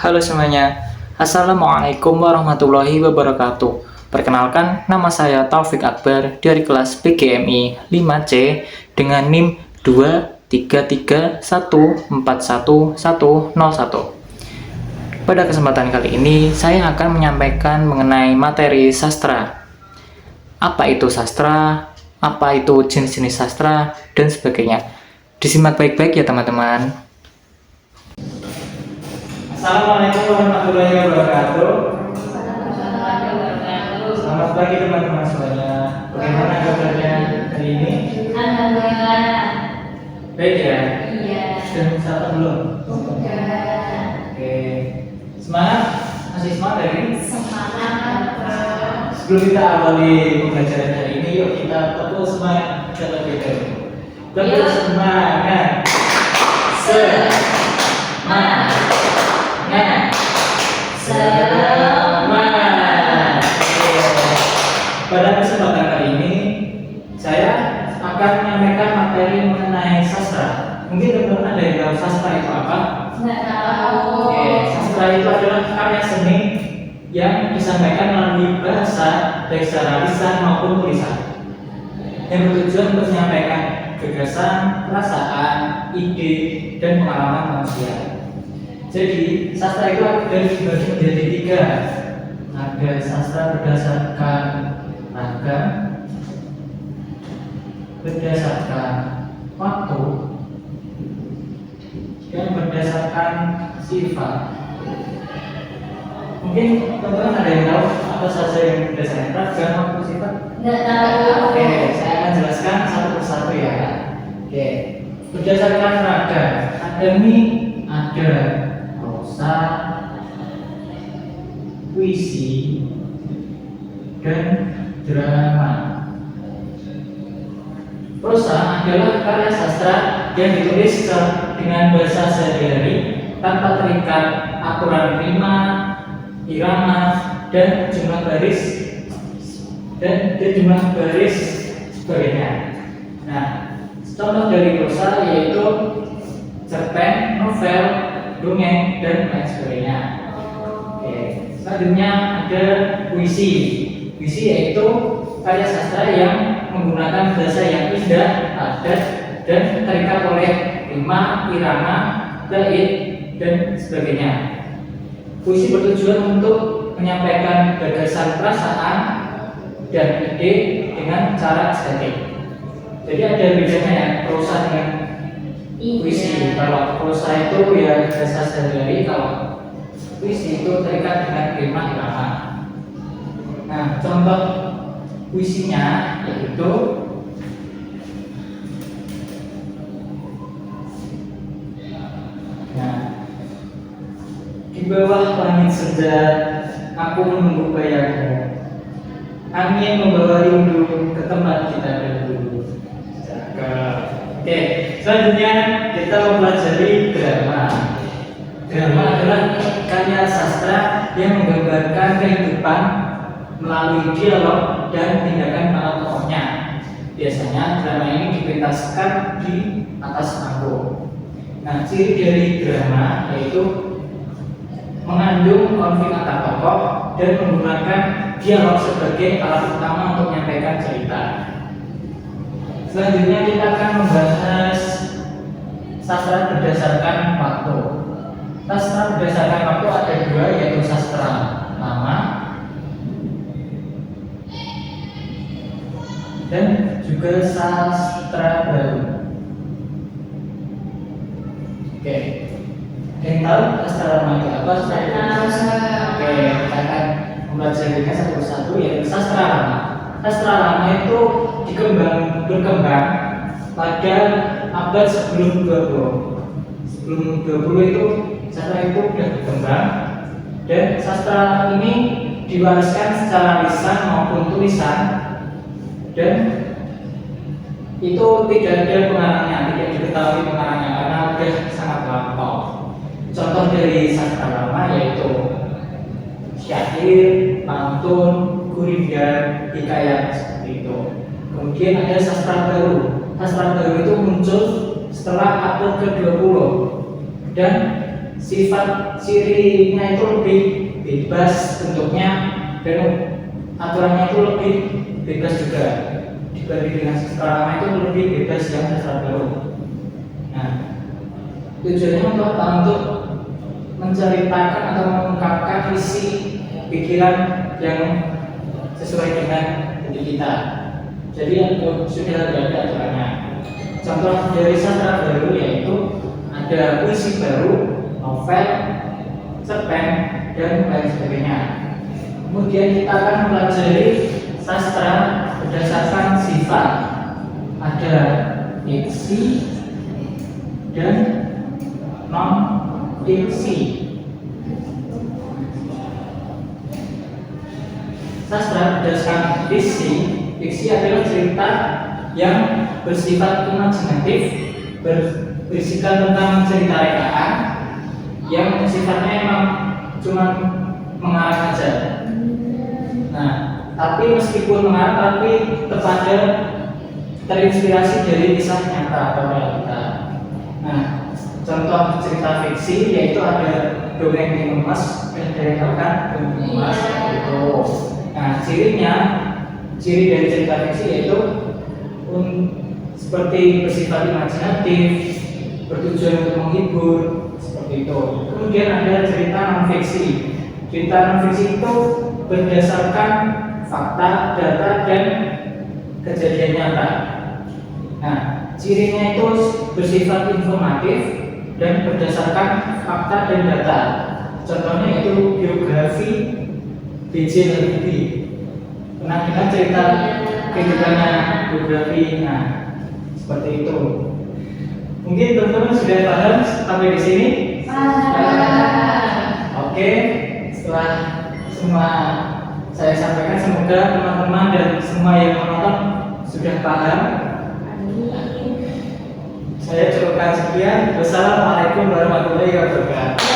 Halo semuanya, Assalamualaikum warahmatullahi wabarakatuh. Perkenalkan, nama saya Taufik Akbar dari kelas PGMI 5C dengan NIM 233141101. Pada kesempatan kali ini, saya akan menyampaikan mengenai materi sastra. Apa itu sastra? Apa itu jenis-jenis sastra? Dan sebagainya. Disimak baik-baik ya teman-teman. Assalamualaikum warahmatullahi wabarakatuh. Selamat pagi teman-teman semuanya. Bagaimana kabarnya hari ini? Alhamdulillah. Baik ya? Iya. Sudah sarapan belum? Sudah. Oke. Semangat? Masih semangat hari ini? Semangat, Bro. Sebelum kita awali pembelajaran hari ini, yuk kita tepuk semangat terlebih dahulu. Tepuk semangat. Semangat. Semangat. Pada kesempatan kali ini saya akan menyampaikan materi mengenai sastra. Mungkin teman-teman ada yang tahu sastra itu apa? Nggak tahu. Oke, sastra itu adalah karya seni yang disampaikan melalui bahasa baik secara lisan maupun tulisan, yang bertujuan untuk menyampaikan gagasan, perasaan, ide, dan pengalaman manusia. Jadi sastra itu ada dibagi menjadi tiga. Ada sastra berdasarkan ragam, berdasarkan waktu, dan berdasarkan sifat. Mungkin teman-teman ada yang tahu apa saja yang berdasarkan ragam maupun sifat? Nggak tahu. Oke, saya akan jelaskan satu persatu ya. Oke, berdasarkan ragam, ada prosa, puisi, dan drama. Prosa adalah karya sastra yang ditulis dengan bahasa sehari-hari tanpa terikat aturan rima, irama, dan jumlah baris sebagainya. Nah, contoh dari prosa yaitu cerpen, novel, dongeng, dan lain sebagainya. Oke. Selanjutnya ada puisi. Puisi yaitu karya sastra yang menggunakan bahasa yang indah, padat, dan terikat oleh rima, irama, bait, dan sebagainya. Puisi bertujuan untuk menyampaikan gagasan perasaan dan ide dengan cara estetik. Jadi ada bedanya ya prosa dengan puisi. Kalau prosa itu ya bahasa sehari-hari, kalau puisi itu terikat dengan rima irama. Nah, contoh puisinya yaitu di bawah langit senja aku menunggu bayangmu, angin membawa rindu ke tempat kita dahulu. Oke, selanjutnya kita mempelajari drama. Drama adalah karya sastra yang menggambarkan kehidupan melalui dialog dan tindakan para tokohnya. Biasanya drama ini dipentaskan di atas panggung. Nah, ciri dari drama yaitu mengandung konflik antar tokoh dan menggunakan dialog sebagai alat utama untuk menyampaikan cerita. Selanjutnya kita akan membahas sastra berdasarkan waktu. Sastra berdasarkan waktu ada dua, yaitu sastra lama dan juga sastra baru. Oke, yang tahu sastra lama itu apa? Oke, kita akan mempelajarinya satu persatu, yaitu sastra lama. Sastra lama itu berkembang pada abad sebelum 20. Sebelum 20 itu sastra itu sudah berkembang, dan sastra ini diwariskan secara lisan maupun tulisan, dan itu tidak ada pengarangnya, tidak diketahui pengarangnya karena sudah sangat lampau. Contoh dari sastra lama yaitu syair, pantun, gurindam, hikayat seperti itu. Kemudian ada sastra baru. Sastra baru itu muncul setelah abad ke-20 dan sifat cirinya itu lebih bebas bentuknya dan aturannya itu lebih bebas juga dibanding dengan sastra lama itu lebih bebas yang sastra baru. Nah, tujuannya untuk apa? Untuk menceritakan atau mengungkapkan isi pikiran yang sesuai dengan budi kita. Jadi yang sudah ada aturannya. Contoh dari sastra baru yaitu ada puisi baru, novel, cerpen, dan lain sebagainya. Kemudian kita akan mempelajari sastra berdasarkan sifat. Ada fiksi dan non fiksi. Sastra berdasarkan fiksi adalah cerita yang bersifat imajinatif, berisikan tentang cerita rekaan yang sifatnya emang cuma mengarang aja. Nah, tapi meskipun mengarang tapi terpada terinspirasi dari kisah nyata atau realita. Nah, contoh cerita fiksi yaitu ada Dongeng Timun Mas yang direkamkan Timun Mas itu. Nah, ciri dari cerita fiksi yaitu seperti bersifat imajinatif, bertujuan untuk menghibur, seperti itu. Kemudian ada cerita non fiksi. Cerita non fiksi itu berdasarkan fakta, data, dan kejadian nyata. Nah, cirinya itu bersifat informatif dan berdasarkan fakta dan data. Contohnya itu biografi B.J. Habibie. Pernah dengar cerita kehidupannya biografi? Nah, seperti itu. Mungkin teman-teman sudah paham sampai di sini? Oke, setelah semua saya sampaikan, semoga teman-teman dan semua yang menonton sudah paham. Saya cukupkan sekian. Wassalamualaikum warahmatullahi wabarakatuh.